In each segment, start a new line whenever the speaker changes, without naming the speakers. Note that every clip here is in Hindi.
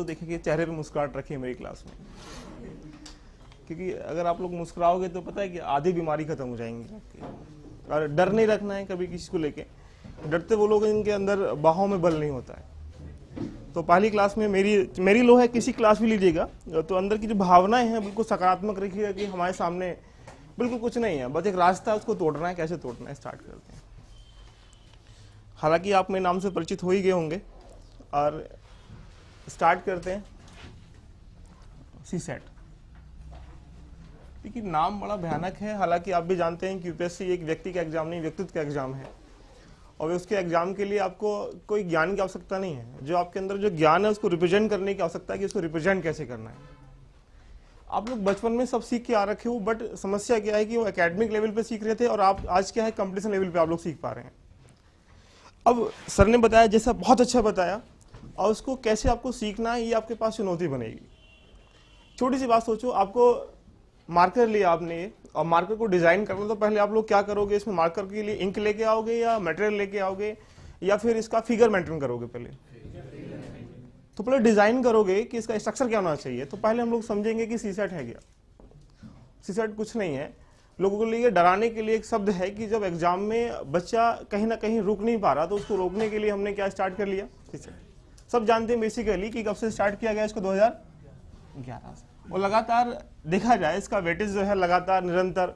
देखेंगे चेहरे पे मुस्कुराहट रखी है मेरी क्लास में, क्योंकि अगर आप लोग मुस्कुराओगे तो पता है कि आधी बीमारी खत्म हो जाएंगी आपकी। और डर नहीं रखना है कभी किसी को लेके, डरते वो लोग इनके अंदर बाहों में बल नहीं होता है। तो पहली क्लास में मेरी लो है, किसी क्लास भी लीजिएगा तो अंदर की जो भावनाएं हैं बिल्कुल सकारात्मक रखिएगा कि हमारे सामने बिल्कुल कुछ नहीं है, बस एक रास्ता है, उसको तोड़ना है। कैसे तोड़ना है, स्टार्ट करते हैं। हालांकि आप मेरे नाम से परिचित हो ही गए होंगे और स्टार्ट करते हैं। सीसेट, क्योंकि नाम बड़ा भयानक है। हालांकि आप भी जानते हैं कि यूपीएससी एक व्यक्ति का एग्जाम नहीं, व्यक्तित्व का एग्जाम है, और उसके एग्जाम के लिए आपको कोई ज्ञान की आवश्यकता नहीं है। जो आपके अंदर जो ज्ञान है उसको रिप्रेजेंट करने की आवश्यकता है कि उसको रिप्रेजेंट कैसे करना है। आप लोग बचपन में सब सीख के आ रखे हो, बट समस्या क्या है कि वो एकेडमिक लेवल पे सीख रहे थे और आप आज क्या है कंपटीशन लेवल पे आप लोग सीख पा रहे हैं। अब सर ने बताया जैसा बहुत अच्छा बताया, और उसको कैसे आपको सीखना है ये आपके पास चुनौती बनेगी। छोटी सी बात सोचो, आपको मार्कर लिया आपने और मार्कर को डिजाइन करना, तो पहले आप लोग क्या करोगे, इसमें मार्कर के लिए इंक लेके आओगे या मटेरियल लेके आओगे या फिर इसका फिगर मेंटेन करोगे। पहले तो पहले डिजाइन करोगे कि इसका स्ट्रक्चर क्या होना चाहिए। तो पहले हम लोग समझेंगे कि सीसेट है क्या। सीसेट कुछ नहीं है, लोगों के लिए डराने के लिए एक शब्द है कि जब एग्जाम में बच्चा कहीं ना कहीं रुक नहीं पा रहा तो उसको रोकने के लिए हमने क्या स्टार्ट कर लिया, सीसेट। सब जानते हैं बेसिकली कि कब से स्टार्ट किया गया इसको, 2011 से। और लगातार देखा जाए इसका वेटेज जो है लगातार निरंतर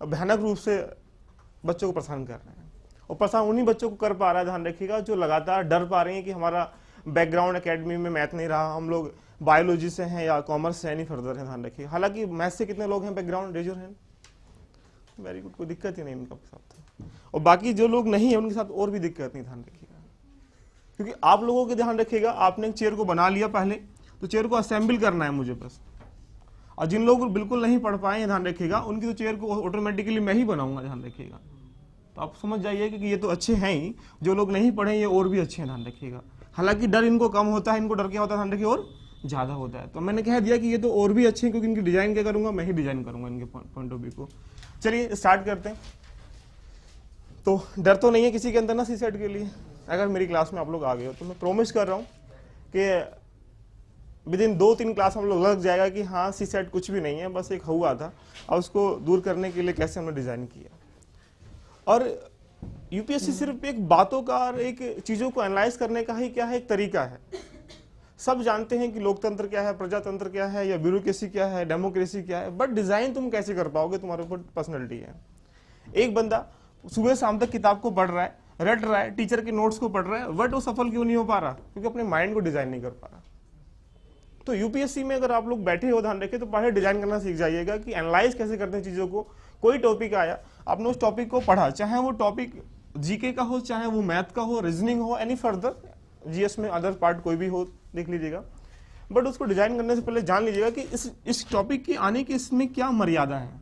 भयानक रूप से बच्चों को परेशान कर रहे हैं, और परेशान उन्हीं बच्चों को कर पा रहा है, ध्यान रखिएगा, जो लगातार डर पा रहे हैं कि हमारा बैकग्राउंड एकेडमी में मैथ नहीं रहा, हम लोग बायोलॉजी से हैं या कॉमर्स से है, नहीं फर्दर है। ध्यान रखिए, हालांकि मैथ से कितने लोग हैं background, raise your hand. Very good, कोई दिक्कत ही नहीं इनका साथ। और बाकी जो लोग नहीं है उनके साथ और भी दिक्कत नहीं, ध्यान रखिएगा। क्योंकि आप लोगों के ध्यान रखिएगा, आपने एक चेयर को बना लिया पहले, तो चेयर को असेंबल करना है मुझे बस। और जिन लोग बिल्कुल नहीं पढ़ पाए, ध्यान रखिएगा, उनकी तो चेयर को ऑटोमेटिकली मैं ही बनाऊंगा, ध्यान रखिएगा। तो आप समझ जाइए कि ये तो अच्छे हैं ही, जो लोग नहीं पढ़े ये और भी अच्छे हैं, ध्यान रखिएगा। हालांकि डर इनको कम होता है, इनको डर क्या होता है, ध्यान रखिए, और ज्यादा होता है। तो मैंने कह दिया कि ये तो और भी अच्छे हैं, क्योंकि इनकी डिजाइन क्या करूंगा, मैं ही डिजाइन करूंगा इनके पॉइंट ऑफ व्यू को। चलिए स्टार्ट करते हैं। तो डर तो नहीं है किसी के अंदर ना सीसेट के लिए। अगर मेरी क्लास में आप लोग आ गए हो तो मैं प्रॉमिस कर रहा हूँ कि विद इन 2-3 क्लास हम लोग लग जाएगा कि हाँ सीसेट कुछ भी नहीं है, बस एक हुआ था, और उसको दूर करने के लिए कैसे हमने डिजाइन किया। और यूपीएससी सिर्फ एक बातों का और एक चीजों को एनालाइज करने का ही क्या है, एक तरीका है। सब जानते हैं कि लोकतंत्र क्या है, प्रजातंत्र क्या है, या ब्यूरोक्रेसी क्या है, डेमोक्रेसी क्या है, बट डिजाइन तुम कैसे कर पाओगे, तुम्हारे ऊपर पर्सनैलिटी है। एक बंदा सुबह शाम तक किताब को पढ़ रहा है, रट रहा है, टीचर के नोट्स को पढ़ रहा है, बट वो सफल क्यों नहीं हो पा रहा, क्योंकि अपने माइंड को डिजाइन नहीं कर पा रहा। तो यूपीएससी में अगर आप लोग बैठे हो, ध्यान रखें, तो पहले डिजाइन करना सीख जाइएगा कि एनालाइज कैसे करते हैं चीजों को। कोई टॉपिक आया, आपने उस टॉपिक को पढ़ा, चाहे वो टॉपिक जीके का हो, चाहे वो मैथ का हो, रीजनिंग हो, एनी फर्दर जीएस में अदर पार्ट कोई भी हो, देख लीजिएगा। बट उसको डिजाइन करने से पहले जान लीजिएगा कि इस टॉपिक के आने की इसमें क्या मर्यादा है,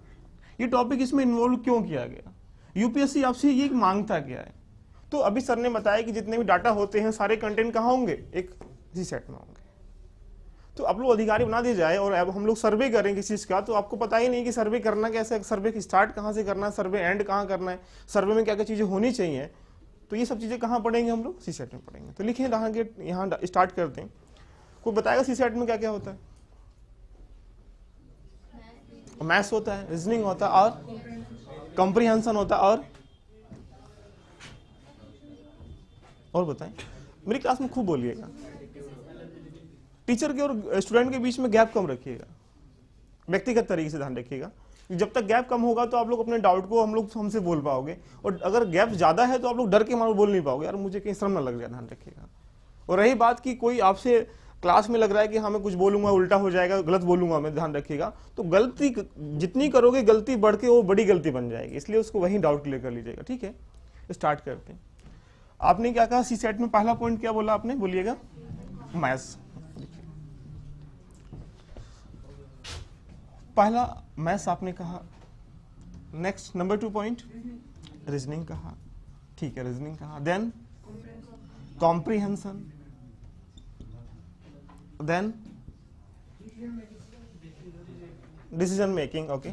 ये टॉपिक इसमें इन्वॉल्व क्यों किया गया, यूपीएससी आपसे ये मांगता क्या है। तो अभी सर ने बताया कि जितने भी डाटा होते हैं सारे कंटेंट कहाँ होंगे, एक सीसेट में होंगे। तो आप लोग अधिकारी बना दिए जाए और अब हम लोग सर्वे करें किसी चीज का, तो आपको पता ही नहीं कि सर्वे करना कैसे है, सर्वे की स्टार्ट कहाँ से करना है, सर्वे एंड कहाँ करना है, सर्वे में क्या क्या चीजें होनी चाहिए। तो ये सब चीजें कहाँ पढ़ेंगे हम लोग, सीसेट में पढ़ेंगे। तो लिखिए यहाँ स्टार्ट करते हैं। कोई बताएगा सीसेट में क्या क्या होता है? मैथ्स होता है, रीजनिंग होता है, और कॉम्प्रिहेंशन होता है, और बताएं। मेरी क्लास में खूब बोलिएगा। टीचर के और स्टूडेंट के बीच में गैप कम रखिएगा, व्यक्तिगत तरीके से ध्यान रखिएगा। जब तक गैप कम होगा तो आप लोग अपने डाउट को हमसे बोल पाओगे, और अगर गैप ज्यादा है तो आप लोग डर के मारे बोल नहीं पाओगे, यार मुझे कहीं शर्म ना लग जाए, ध्यान रखिएगा। और रही बात कि कोई आपसे क्लास में लग रहा है कि हाँ मैं कुछ बोलूंगा उल्टा हो जाएगा, गलत बोलूंगा मैं, ध्यान रखिएगा, तो गलती जितनी करोगे गलती बढ़ के वो बड़ी गलती बन जाएगी, इसलिए उसको वहीं डाउट क्लियर कर लीजिएगा। ठीक है, स्टार्ट करते हैं। आपने क्या कहा सीसेट में, पहला पॉइंट क्या बोला आपने, बोलिएगा? मैथ्स। पहला मैथ्स आपने कहा। नेक्स्ट नंबर 2 पॉइंट रीजनिंग कहा। ठीक है, रीजनिंग कहा। Then comprehension, then decision making. Okay,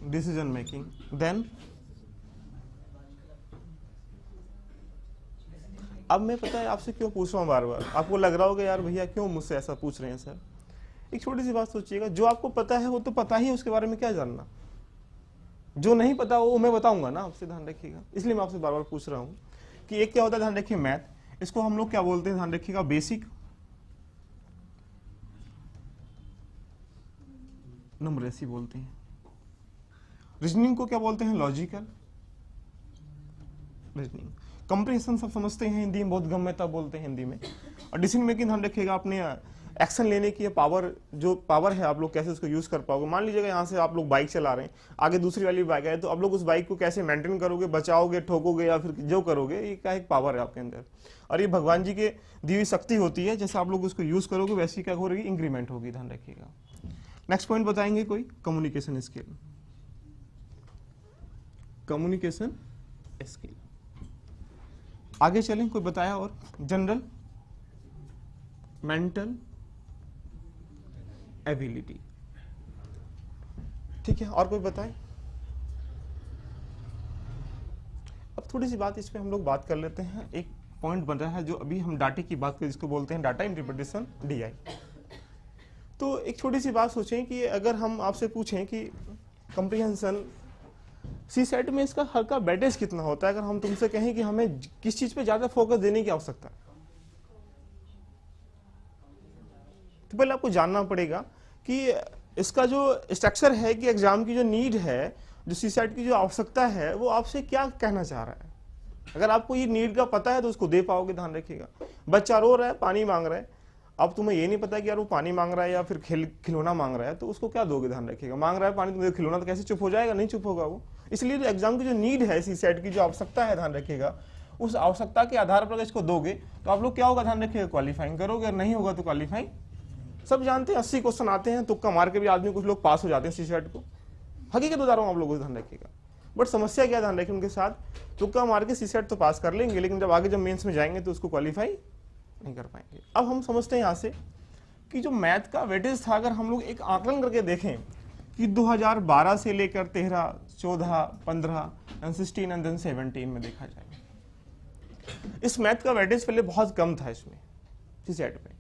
decision making. Then अब मैं पता है आपसे क्यों पूछ रहा हूँ बार बार, आपको लग रहा होगा यार भैया क्यों मुझसे ऐसा पूछ रहे हैं सर। एक छोटी सी बात सोचिएगा, जो आपको पता है वो तो पता ही है, उसके बारे में क्या जानना। जो नहीं पता वो मैं बताऊंगा ना आपसे, ध्यान रखिएगा। इसलिए मैं आपसे बार बार पूछ रहा हूँ कि एक क्या होता है, ध्यान रखिए मैथ, इसको हम लोग क्या बोलते हैं, ध्यान रखिएगा बेसिक न्यूमरेसी बोलते हैं। रीजनिंग को क्या बोलते हैं, लॉजिकल रीजनिंग। कंप्रीहेंशन सब समझते हैं हिंदी में, बहुत गम्यता बोलते हैं हिंदी में। और डिसीजन मेकिंग ध्यान रखिएगा, अपने एक्शन लेने की पावर, जो पावर है आप लोग कैसे उसको यूज कर पाओगे। मान लीजिएगा यहाँ से आप लोग बाइक चला रहे हैं, आगे दूसरी वाली बाइक है, तो आप लोग उस बाइक को कैसे मेंटेन करोगे, बचाओगे, ठोकोगे या फिर जो करोगे, ये क्या एक पावर है आपके अंदर। और ये भगवान जी के दी हुई शक्ति होती है, जैसे आप लोग उसको यूज करोगे वैसी क्या हो रही, इंक्रीमेंट होगी, ध्यान रखिएगा। नेक्स्ट पॉइंट बताएंगे कोई, कम्युनिकेशन स्किल। कम्युनिकेशन स्किल आगे चलें, कोई बताया और, जनरल मेंटल एबिलिटी, ठीक है, और कोई बताए। अब थोड़ी सी बात इस पे हम लोग बात कर लेते हैं। एक पॉइंट बन रहा है जो अभी हम डाटे की बात करें, जिसको बोलते हैं डाटा इंटरप्रिटेशन, DI। तो एक छोटी सी बात सोचें कि अगर हम आपसे पूछें कि कंप्रीहेंशन CSAT में इसका हर का वेटेज कितना होता है, अगर हम तुमसे कहें कि हमें किस चीज पे ज्यादा फोकस देने की आवश्यकता है, तो पहले आपको जानना पड़ेगा कि इसका जो स्ट्रक्चर है, कि एग्जाम की जो नीड है, जो CSAT की जो आवश्यकता है, वो आपसे क्या कहना चाह रहा है। अगर आपको ये नीड का पता है तो उसको दे पाओगे, ध्यान रखिएगा। बच्चा रो रहा है, पानी मांग रहा है, अब तुम्हें ये नहीं पता कि यार वो पानी मांग रहा है या फिर खिलौना मांग रहा है, तो उसको क्या दोगे, ध्यान रखिएगा। मांग रहा है पानी, तुम्हें खिलौना, तो कैसे चुप हो जाएगा, नहीं चुप होगा वो। इसलिए जो एग्जाम की जो नीड है, CSAT की जो आवश्यकता है, ध्यान रखिएगा, उस आवश्यकता के आधार पर इसको दोगे तो आप लोग क्या होगा, ध्यान रखिएगा, क्वालिफाइंग करोगे। और नहीं होगा तो क्वालिफाइंग, सब जानते हैं 80 क्वेश्चन आते हैं, तुक्का मार के भी आदमी कुछ लोग पास हो जाते हैं CSAT को, हकीकत बता रहा हूँ आप लोगों को, ध्यान रखिएगा। बट समस्या क्या, ध्यान रखिए, उनके साथ तुक्का मार के CSAT तो पास कर लेंगे, लेकिन जब आगे जब मेंस में जाएंगे तो उसको क्वालिफाई नहीं कर पाएंगे। अब हम समझते हैं यहाँ से कि जो मैथ का वेटेज था, अगर हम लोग एक आकलन करके देखें कि 2012 से लेकर 13, 14, 15 एंड 16 एंड देन 17 में देखा जाए, इस मैथ का वेटेज पहले बहुत कम था इसमें CSAT में।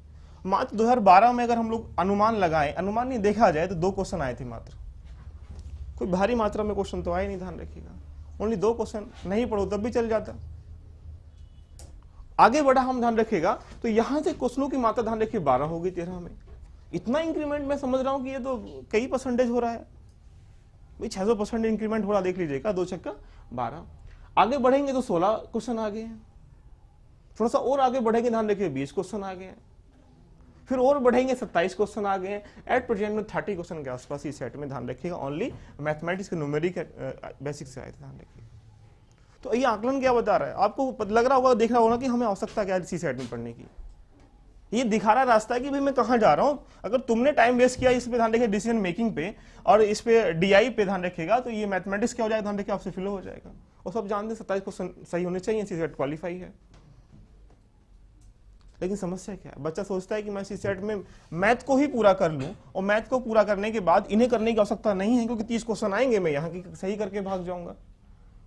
मात्र 2012 में अगर हम लोग अनुमान लगाएं, अनुमान नहीं देखा जाए, तो 2 क्वेश्चन आए थे मात्र, कोई भारी मात्रा में क्वेश्चन तो आए नहीं, ध्यान रखिएगा। ओनली 2 क्वेश्चन, नहीं पढ़ो तब भी चल जाता। आगे बढ़ा हम, ध्यान रखिएगा, तो यहां से क्वेश्चनों की मात्रा ध्यान रखिए 12 होगी 13 में। इतना इंक्रीमेंट मैं समझ रहा हूं कि ये तो कई परसेंटेज हो रहा है भाई, 600% इंक्रीमेंट हो रहा, देख लीजिएगा, 2 चक्का 12। आगे बढ़ेंगे तो 16 क्वेश्चन आ गए हैं, थोड़ा सा और आगे बढ़ेंगे, ध्यान रखिए 20 क्वेश्चन आ गए हैं, फिर और बढ़ेंगे 27 क्वेश्चन आ गए हैं। एट प्रेजेंट में 30 क्वेश्चन के आसपास CSAT में, ध्यान रखिएगा, ओनली मैथमेटिक्स के न्यूमेरिक बेसिक से आए थे, ध्यान रखिएगा। तो ये आकलन क्या बता रहा है, आपको लग रहा होगा, देख रहा होगा कि हमें आवश्यकता क्या है CSAT में पढ़ने की। ये दिखा रहा रास्ता है कि भाई मैं कहाँ जा रहा हूँ। अगर तुमने टाइम वेस्ट किया इस पे, ध्यान रखिए, डिसीजन मेकिंग पे और इस पे DI पे, ध्यान रखिएगा, तो ये मैथमेटिक्स क्या हो जाएगा, ध्यान रखिए, आपसे फिल हो जाएगा। और सब जानते हैं 27 क्वेश्चन सही होने चाहिए, CSAT क्वालिफाई है। लेकिन समस्या क्या है, बच्चा सोचता है कि मैं CSAT में मैथ को ही पूरा कर लूं, और मैथ को पूरा करने के बाद इन्हें करने की आवश्यकता नहीं है, क्योंकि 30 क्वेश्चन आएंगे, मैं यहाँ की सही करके भाग जाऊंगा।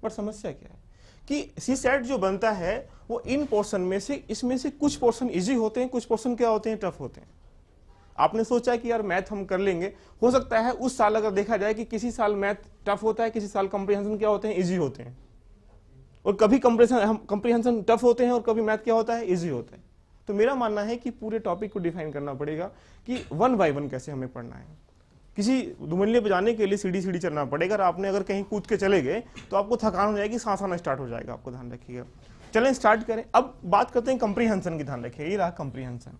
पर समस्या क्या है कि CSAT जो बनता है वो इन पोर्शन में से, इसमें से कुछ पोर्शन इजी होते हैं, कुछ पोर्शन क्या होते हैं, टफ होते हैं। आपने सोचा कि यार मैथ हम कर लेंगे, हो सकता है उस साल अगर देखा जाए कि किसी साल मैथ टफ होता है, किसी साल कंप्रीहेंशन क्या होते हैं, इजी होते हैं, और कभी कंप्रीहेंशन टफ होते हैं और कभी मैथ क्या होता है, इजी होता है। तो मेरा मानना है कि पूरे टॉपिक को डिफाइन करना पड़ेगा कि 1 बाय 1 कैसे हमें पढ़ना है। किसी दुमल्ले पे जाने के लिए सीढ़ी चलना पड़ेगा, और आपने अगर कहीं कूद के चले गए तो आपको थकान हो जाएगी, सांस आना स्टार्ट हो जाएगा, आपको ध्यान रखिएगा। चलें स्टार्ट करें। अब बात करते हैं कंप्रीहेंशन की, ध्यान रखिए, ये रहा कंप्रीहेंशन।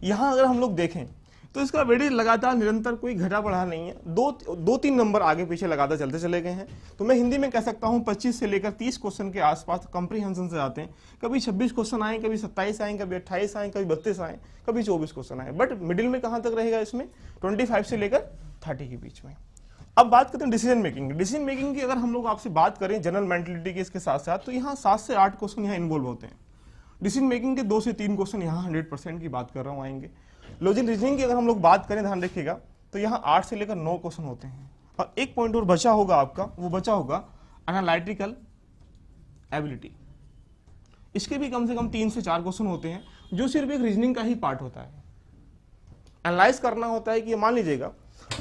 यहां अगर हम लोग देखें तो इसका वेटेज लगातार निरंतर कोई घटा बढ़ा नहीं है, 2-3 नंबर आगे पीछे लगातार चलते चले गए हैं। तो मैं हिंदी में कह सकता हूं 25 से लेकर 30 क्वेश्चन के आसपास कंप्रीहेंशन से आते हैं। कभी 26 क्वेश्चन आए, कभी 27 आए, कभी 28 आए, कभी 32 आए, कभी 24 क्वेश्चन आए। बट मिडिल में कहां तक रहेगा, इसमें 25 से लेकर 30 के बीच में। अब बात करते हैं डिसीजन मेकिंग। डिसीजन मेकिंग की अगर हम लोग आपसे बात करें जनरल मेंटलिटी के इसके साथ साथ, तो यहाँ 7 से 8 क्वेश्चन यहाँ इन्वॉल्व होते हैं। डिसीजन मेकिंग के 2 से 3 क्वेश्चन यहाँ 100% की बात कर रहा हूँ आएंगे। लॉजिक रीजनिंग की अगर हम लोग बात करें, ध्यान रखिएगा, तो यहाँ 8 से लेकर 9 क्वेश्चन होते हैं। और एक पॉइंट और बचा होगा आपका, वो बचा होगा एनालिटिकल एबिलिटी। इसके भी कम से कम 3 से 4 क्वेश्चन होते हैं जो सिर्फ एक रीजनिंग का ही पार्ट होता है। एनालाइज करना होता है कि मान लीजिएगा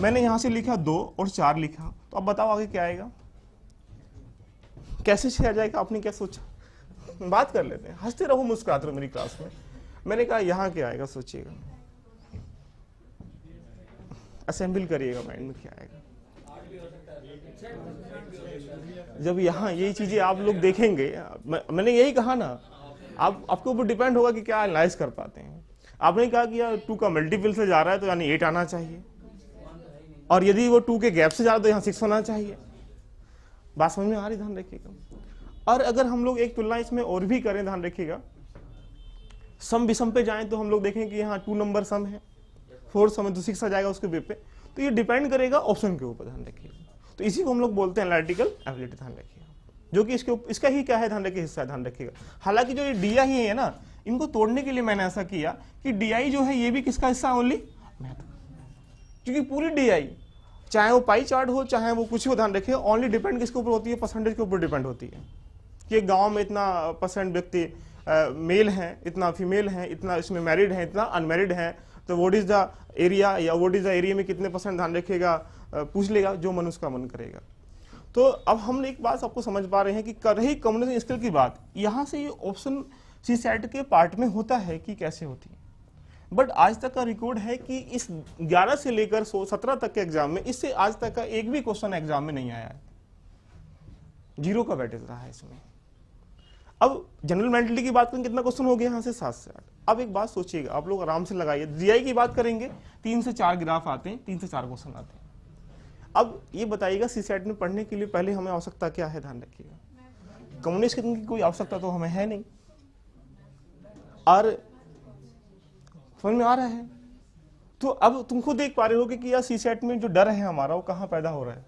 मैंने यहां से लिखा 2 और 4 लिखा, तो अब बताओ आगे क्या आएगा, कैसे 6 आ जाएगा, आपने क्या सोचा? बात कर लेते हैं, हंसते रहो मुस्कुराते रहो मेरी क्लास में। मैंने कहा यहां क्या आएगा, सोचिएगा, असेंबल करिएगा माइंड में क्या आएगा। जब यहाँ यही चीजें आप लोग देखेंगे, मैंने यही कहा ना, आपके ऊपर डिपेंड होगा कि क्या एनालाइज कर पाते हैं। आपने कहा कि यार 2 का मल्टीपल से जा रहा है तो यानी 8 आना चाहिए, और यदि वो 2 के गैप से जा रहा है तो यहाँ 6 होना चाहिए। बात समझ में आ रही, ध्यान रखिएगा। और अगर हम लोग एक तुलना इसमें और भी करें, ध्यान रखिएगा, सम विषम पे जाएं तो हम लोग देखें कि यहाँ 2 नंबर सम है, 4 सम है तो 6 आ जाएगा उसके वे पे। तो ये डिपेंड करेगा ऑप्शन के ऊपर, ध्यान रखिएगा। तो इसी को हम लोग बोलते हैं एनालिटिकल एबिलिटी, ध्यान रखिएगा, जो कि इसका ही क्या है, ध्यान रखिए, हिस्सा है, ध्यान रखिएगा। हालांकि जो ये DI ही है ना, इनको तोड़ने के लिए मैंने ऐसा किया कि DI जो है ये भी किसका हिस्सा है, ओनली मैथ। क्योंकि पूरी DI चाहे वो पाई चार्ट हो चाहे वो कुछ हो, ध्यान रखिए, ओनली डिपेंड किसके ऊपर होती है, परसेंटेज के ऊपर डिपेंड होती है कि गांव में इतना % व्यक्ति मेल हैं, इतना फीमेल हैं, इतना इसमें मैरिड हैं, इतना अनमैरिड हैं, तो व्हाट इज द एरिया या व्हाट इज द एरिया में कितने %, ध्यान रखिएगा, पूछ लेगा जो मन उसका मन करेगा। तो अब हम एक बात आपको समझ पा रहे हैं कि कर रही कम्युनिकेशन स्किल की बात, यहां से ये ऑप्शन CSAT के पार्ट में होता है कि कैसे होती है। बट आज तक का रिकॉर्ड है कि इस 11 से लेकर 17 तक के एग्जाम में इससे आज तक का एक भी क्वेश्चन एग्जाम में नहीं आया है, 0 का वेटेज रहा है इसमें। अब जनरल मेंटलिटी की बात करें, कितना क्वेश्चन हो गया यहाँ से, 7 से 8। अब एक बात सोचिएगा, आप लोग आराम से लगाइए, DI की बात करेंगे 3 से 4 ग्राफ आते हैं, 3 से 4 क्वेश्चन आते हैं। अब ये बताइएगा CSAT में पढ़ने के लिए पहले हमें आवश्यकता क्या है, ध्यान रखिएगा। कम्युनिकेशन की कोई आवश्यकता तो हमें है नहीं, और समझ में आ रहा है। तो अब तुमको देख पा रहे हो कि यार CSAT में जो डर है हमारा वो कहाँ पैदा हो रहा है।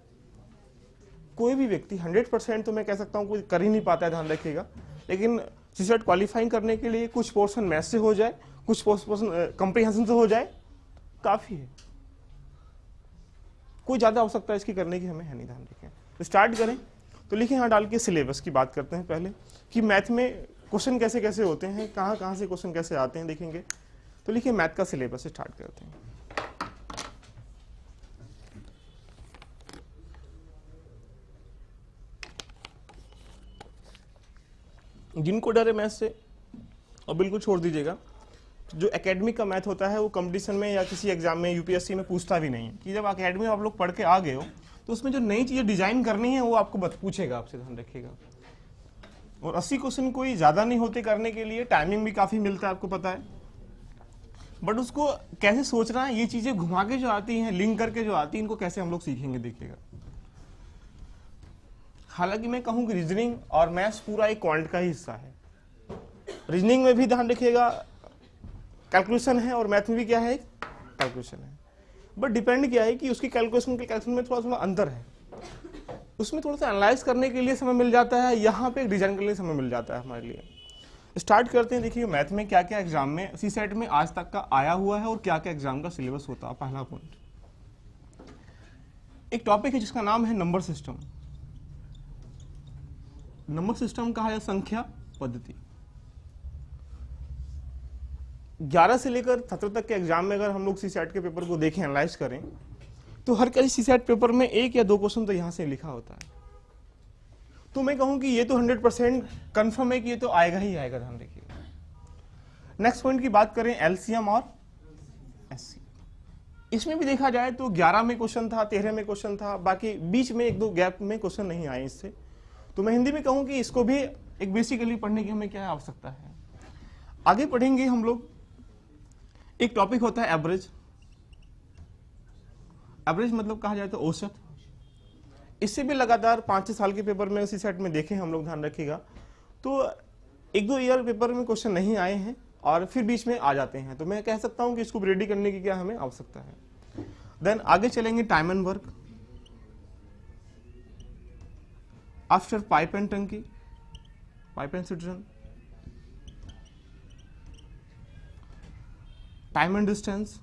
कोई भी व्यक्ति 100% तो मैं कह सकता हूँ कोई कर ही नहीं पाता है, ध्यान रखिएगा। लेकिन CSAT क्वालिफाइंग करने के लिए कुछ पोर्शन मैथ्स से हो जाए, कुछ पोर्शन कंप्रीहेंशन से हो जाए, काफी है। कोई ज्यादा आवश्यकता इसकी करने की हमें है नहीं, ध्यान रखें। तो स्टार्ट करें, तो लिखें यहाँ डाल के सिलेबस की बात करते हैं पहले, कि मैथ में क्वेश्चन कैसे कैसे होते हैं, कहाँ कहाँ से क्वेश्चन कैसे आते हैं, देखेंगे। तो लिखिए मैथ का सिलेबस स्टार्ट करते हैं। जिनको डर है मैथ से और बिल्कुल छोड़ दीजिएगा। जो एकेडमिक का मैथ होता है वो कंपटीशन में या किसी एग्जाम में UPSC में पूछता भी नहीं है, कि जब एकेडमी में आप लोग पढ़ के आ गए हो तो उसमें जो नई चीजें डिजाइन करनी है वो आपको पूछेगा, आपसे, ध्यान रखिएगा। और 80 क्वेश्चन कोई ज्यादा नहीं होते करने के लिए, टाइमिंग भी काफी मिलता है, आपको पता है। बट उसको कैसे सोचना है, ये चीजें घुमा के जो आती हैं, लिंक करके जो आती है, इनको कैसे हम लोग सीखेंगे, देखिएगा। हालांकि मैं कहूं कि रीजनिंग और मैथ्स पूरा एक क्वांट का ही हिस्सा है। रीजनिंग में भी ध्यान रखिएगा कैलकुलेशन है, और मैथ में भी क्या है, कैलकुलेशन है। बट डिपेंड क्या है कि उसकी कैलकुलेशन के कैलकुलेशन में थोड़ा थोड़ा अंतर है। उसमें थोड़ा सा एनालाइज करने के लिए समय मिल जाता है, यहाँ पे डिजाइन करने के लिए समय मिल जाता है हमारे लिए। स्टार्ट करते हैं। देखिए मैथ में क्या क्या एग्जाम में CSAT में आज तक का आया हुआ है और क्या क्या एग्जाम का सिलेबस होता है। पहला पॉइंट, एक टॉपिक है जिसका नाम है नंबर सिस्टम। नंबर सिस्टम कहा है संख्या पद्धति। 11 से लेकर 17 तक के एग्जाम में अगर हम लोग CSAT के पेपर को देखें, एनालाइज करें, तो हर किसी CSAT पेपर में 1 या 2 क्वेश्चन तो यहां से लिखा होता है। तो मैं कहूं कि ये तो 100% कंफर्म है कि ये तो आएगा ही आएगा, ध्यान रखिएगा। नेक्स्ट पॉइंट की बात करें LCM और SC। इसमें भी देखा जाए तो 11 में क्वेश्चन था, 13 में क्वेश्चन था, बाकी बीच में 1-2 गैप में क्वेश्चन नहीं आए इससे। तो मैं हिंदी में कहूं कि इसको भी एक बेसिकली पढ़ने की हमें क्या आवश्यकता है। आगे पढ़ेंगे हम लोग, एक टॉपिक होता है एवरेज। एवरेज मतलब कहा जाए तो औसत। इससे भी लगातार 5-6 साल के पेपर में CSAT में देखें हम लोग, ध्यान रखिएगा, तो 1-2 ईयर पेपर में क्वेश्चन नहीं आए हैं और फिर बीच में आ जाते हैं। तो मैं कह सकता हूं कि इसको रेडी करने की क्या हमें आवश्यकता है। देन आगे चलेंगे time and work, after pipe and टंकी, pipe and cistern, time and distance.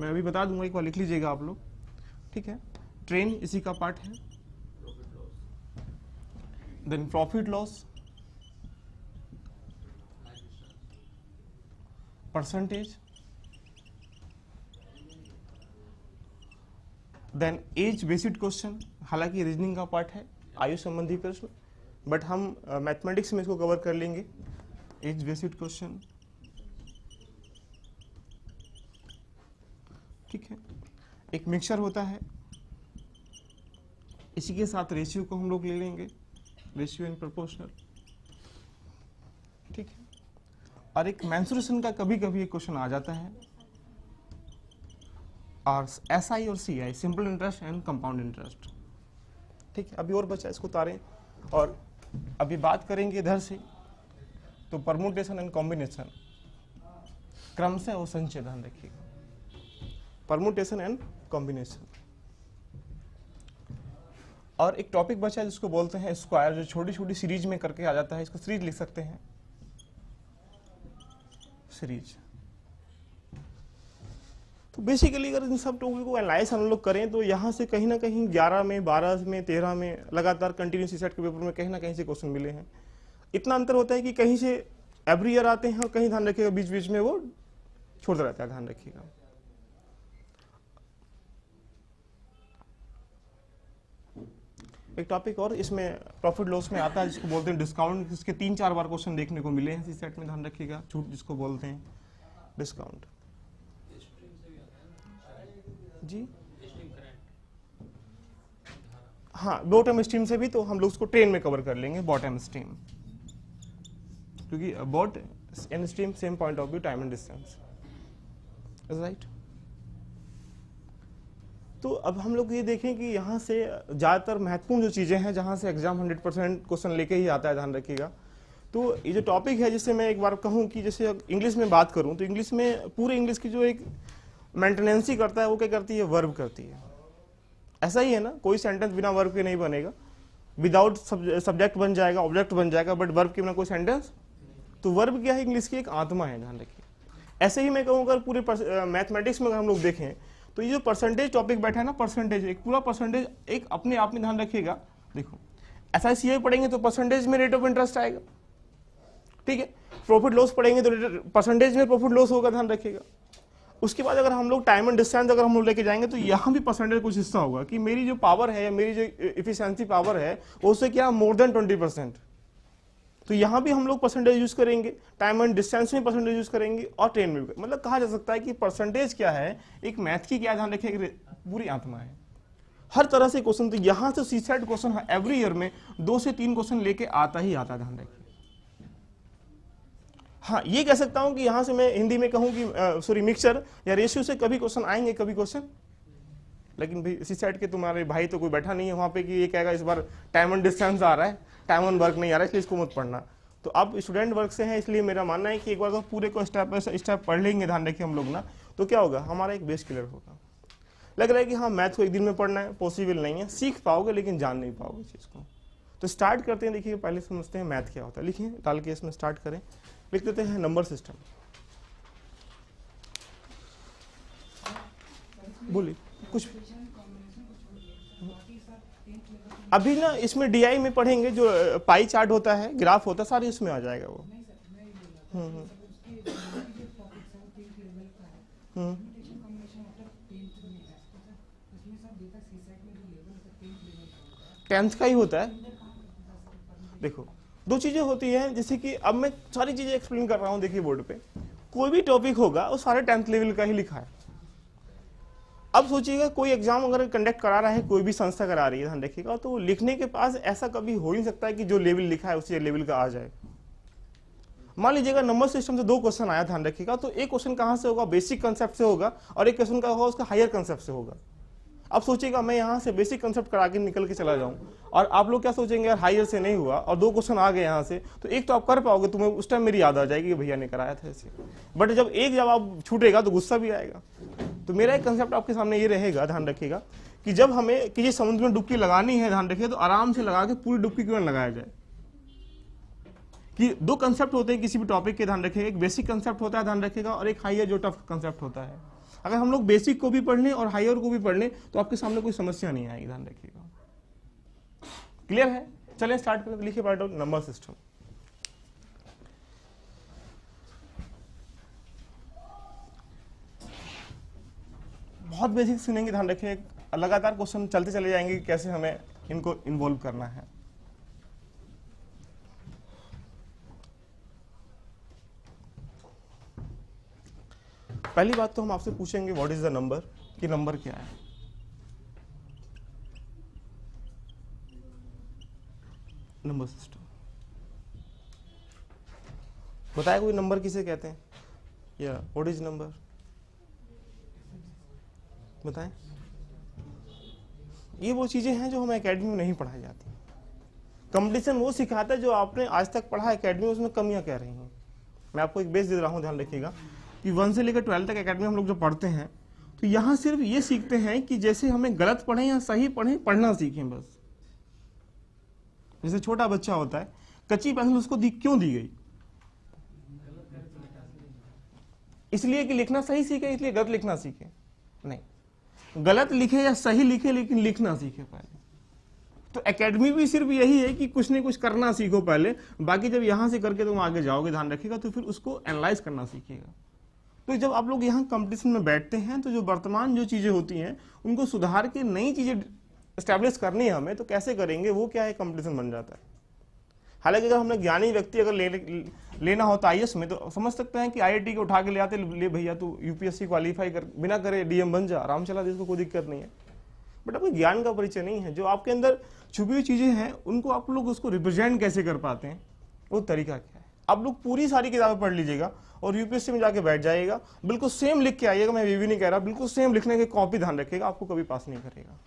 मैं अभी बता दूंगा, एक बार लिख लीजिएगा आप लोग, ठीक है। ट्रेन इसी का पार्ट है। Then profit loss, percentage, then age based question, हालांकि रीजनिंग का पार्ट है, आयु संबंधी प्रश्न, बट हम मैथमेटिक्स में इसको कवर कर लेंगे। एज बेस्ड क्वेश्चन, ठीक है। एक मिक्सचर होता है, इसी के साथ रेशियो को हम लोग ले लेंगे, रेशियो एंड प्रोपोर्शनल, ठीक है। और एक मेंसुरेशन का कभी कभी एक क्वेश्चन आ जाता है, और SI और CI, simple interest and compound interest, ठीक है। अभी और बचा, इसको उतारें और अभी बात करेंगे इधर से, तो परमुटेशन एंड कॉम्बिनेशन, क्रमशः और संचय, ध्यान रखिएगा, परमुटेशन एंड कॉम्बिनेशन। और एक टॉपिक बचा है जिसको बोलते हैं स्क्वायर, जो छोटी छोटी सीरीज में करके आ जाता है, इसको सीरीज लिख सकते हैं, सीरीज। तो बेसिकली अगर इन सब टॉपिक को एनालाइज हम लोग करें तो यहाँ से कहीं ना कहीं 11 में, 12 में, 13 में लगातार कंटिन्यूस सेट के पेपर में कहीं ना कहीं से क्वेश्चन मिले हैं। इतना अंतर होता है कि कहीं से एवरी ईयर आते हैं और कहीं, ध्यान रखिएगा, बीच बीच में वो छोड़ता रहता है, ध्यान रखिएगा। एक टॉपिक और इसमें प्रॉफिट लॉस में आता है जिसको बोलते हैं डिस्काउंट, जिसके 3-4 बार क्वेश्चन देखने को मिले हैं इसी सेट में, ध्यान रखिएगा, छूट जिसको बोलते हैं डिस्काउंट। जी हाँ, बॉटम स्ट्रीम से भी, तो हम लोग उसको ट्रेन में कवर कर लेंगे, बॉटम स्ट्रीम, क्योंकि boat and stream same point of view, time and distance, right. तो अब हम लोग ये देखें कि यहाँ से ज़्यादातर महत्वपूर्ण जो चीज़ें हैं, जहाँ से एग्जाम 100% क्वेश्चन लेके ही आता है, ध्यान रखिएगा। तो ये जो टॉपिक है, जिससे मैं एक बार कहूँ कि जैसे इंग्लिश में बात करूँ, तो इंग्लिश में पूरे इंग्लिश की जो एक मेंटेनेंस ही करता है, वो क्या करती है, वर्ब करती है। ऐसा ही है ना, कोई सेंटेंस बिना वर्ब के नहीं बनेगा, विदाउट सब्जेक्ट बन जाएगा, ऑब्जेक्ट बन जाएगा, बट वर्ब के बिना कोई सेंटेंस। तो वर्ब क्या है, इंग्लिश की एक आत्मा है, ध्यान रखिए। ऐसे ही मैं कहूँ अगर पूरे मैथमेटिक्स में अगर हम लोग देखें तो ये जो परसेंटेज टॉपिक बैठा है ना, परसेंटेज, एक पूरा परसेंटेज एक अपने आप में, ध्यान रखिएगा। देखो SI पढ़ेंगे तो परसेंटेज में रेट ऑफ इंटरेस्ट आएगा, ठीक है। प्रॉफिट लॉस पढ़ेंगे तो परसेंटेज में प्रॉफिट लॉस होगा, ध्यान रखिएगा। उसके बाद अगर हम लोग टाइम एंड डिस्टेंस अगर हम लोग लेके जाएंगे तो यहाँ भी परसेंटेज कुछ हिस्सा होगा कि मेरी जो पावर है, मेरी जो इफिशिएंसी पावर है, उससे क्या मोर देन 20%। तो यहाँ भी हम लोग परसेंटेज यूज करेंगे, टाइम एंड डिस्टेंस में परसेंटेज यूज करेंगे, और ट्रेन में भी। मतलब कहा जा सकता है कि परसेंटेज क्या है, एक मैथ की क्या, ध्यान रखिए, पूरी आत्मा है। हर तरह से क्वेश्चन, तो यहाँ से सीसेट क्वेश्चन एवरी ईयर में 2 से 3 क्वेश्चन लेके आता ही आता, ध्यान रखिए। हाँ, ये कह सकता हूँ कि यहाँ से मैं हिंदी में कहूँ कि सॉरी मिक्सचर या रेशियो से कभी क्वेश्चन आएंगे, कभी क्वेश्चन, लेकिन भाई इसी साइड के तुम्हारे भाई तो कोई बैठा नहीं है वहाँ पे कि ये कहेगा इस बार टाइम एंड डिस्टेंस आ रहा है, टाइम एंड वर्क नहीं आ रहा है, इसलिए इसको मत पढ़ना। तो अब स्टूडेंट वर्क से हैं, इसलिए मेरा मानना है कि एक बार अगर पूरे को स्टेप बाय स्टेप पढ़ लेंगे, ध्यान रखिए हम लोग ना, तो क्या होगा, हमारा एक बेस क्लियर होगा। लग रहा है कि हाँ मैथ को एक दिन में पढ़ना है, पॉसिबल नहीं है, सीख पाओगे लेकिन जान नहीं पाओगे चीज़ को। तो स्टार्ट करते हैं, देखिए पहले समझते हैं मैथ क्या होता है। लिखिए, डाल के इसमें स्टार्ट करें, लिख देते हैं नंबर सिस्टम। बोलिए कुछ। अभी ना इसमें DI में पढ़ेंगे, जो पाई चार्ट होता है, ग्राफ होता है, सारे इसमें आ जाएगा वो। टेंथ का ही होता है। देखो 2 चीजें होती हैं, जैसे कि अब मैं सारी चीजें एक्सप्लेन कर रहा हूं, देखिए बोर्ड पे कोई भी टॉपिक होगा वो सारे 10th लेवल का ही लिखा है। अब सोचिएगा कोई एग्जाम अगर कंडक्ट करा रहा है, कोई भी संस्था करा रही है, ध्यान रखिएगा, तो लिखने के पास ऐसा कभी हो ही नहीं सकता है कि जो लेवल लिखा है उसी लेवल का आ जाए। मान लीजिएगा नंबर सिस्टम से 2 क्वेश्चन आया, ध्यान रखिएगा, तो एक क्वेश्चन कहां से होगा, बेसिक कंसेप्ट से होगा, और एक क्वेश्चन का होगा उसका हायर कंसेप्ट से होगा। अब सोचिएगा मैं यहाँ से बेसिक कंसेप्ट करा के निकल के चला जाऊं, और आप लोग क्या सोचेंगे, यार हायर से नहीं हुआ और 2 क्वेश्चन आ गए यहाँ से, तो एक तो आप कर पाओगे, तुम्हें उस टाइम मेरी याद आ जाएगी कि भैया ने कराया था ऐसे। बट जब एक जवाब छूटेगा तो गुस्सा भी आएगा। तो मेरा एक कंसेप्ट आपके सामने ये रहेगा, ध्यान रखिएगा, कि जब हमें किसी समुद्र में डुबकी लगानी है, ध्यान रखिए, तो आराम से लगा के पूरी डुबकी क्यों लगाया जाए। कि 2 कंसेप्ट होते हैं किसी भी टॉपिक के, ध्यान रखिएगा, एक बेसिक कंसेप्ट होता है, ध्यान रखिएगा, और एक हायर जो टफ कंसेप्ट होता है। अगर हम लोग बेसिक को भी पढ़ लें और हायर को भी पढ़ लें तो आपके सामने कोई समस्या नहीं आएगी, ध्यान रखिएगा। क्लियर है। चलें स्टार्ट करें। लिखिए पार्ट ऑफ नंबर सिस्टम। बहुत बेसिक सुनेंगे, ध्यान रखिए, लगातार क्वेश्चन चलते चले जाएंगे कि कैसे हमें इनको इन्वॉल्व करना है। पहली बात तो हम आपसे पूछेंगे व्हाट इज द नंबर, कि नंबर क्या है। नंबर सिस्टम बताया कोई नंबर किसे कहते हैं, या व्हाट इज नंबर बताएं। ये वो चीजें हैं जो हमें एकेडमी में नहीं पढ़ाई जाती। कंपटीशन वो सिखाता है जो आपने आज तक पढ़ा एकेडमी में, उसमें कमियां क्या रही हैं। मैं आपको एक बेस दे रहा हूं, ध्यान रखिएगा कि 1 से लेकर 12 तक एकेडमी हम लोग जो पढ़ते हैं, तो यहाँ सिर्फ ये सीखते हैं कि जैसे हमें गलत पढ़ें या सही पढ़ें, पढ़ना सीखें बस। जैसे छोटा बच्चा होता है, कच्ची पेंसिल उसको क्यों दी गई? इसलिए कि लिखना सही सीखे, इसलिए गलत लिखना सीखे? नहीं, गलत लिखे या सही लिखे, लेकिन लिखना सीखे पहले। तो एकेडमी भी सिर्फ यही है कि कुछ न कुछ करना सीखो पहले, बाकी जब यहां से करके तुम आगे जाओगे, ध्यान रखिएगा, तो फिर उसको एनालाइज करना सीखिएगा। तो जब आप लोग यहाँ कंपटीशन में बैठते हैं, तो जो वर्तमान जो चीजें होती हैं उनको सुधार के नई चीजें एस्टैब्लिश करनी है हमें, तो कैसे करेंगे, वो क्या है, कंपटीशन बन जाता है। हालांकि अगर हमने ज्ञानी व्यक्ति अगर लेना होता IAS में, तो समझ सकते हैं कि IIT को उठा के ले आते, ले भैया तू UPSC क्वालिफाई कर, बिना करे DM बन जा, आराम चला दे, इसको कोई दिक्कत नहीं है। बट आपको ज्ञान का परिचय नहीं है, जो आपके अंदर छुपी हुई चीजें हैं उनको आप लोग उसको रिप्रेजेंट कैसे कर पाते हैं, वो तरीका क्या है। आप लोग पूरी सारी किताबें पढ़ लीजिएगा और UPSC में जाके बैठ जाइएगा, बिल्कुल सेम लिख के आइएगा। मैं ये भी नहीं कह रहा, बिल्कुल सेम लिखने की कॉपी, ध्यान रखिएगा, आपको कभी पास नहीं करेगा।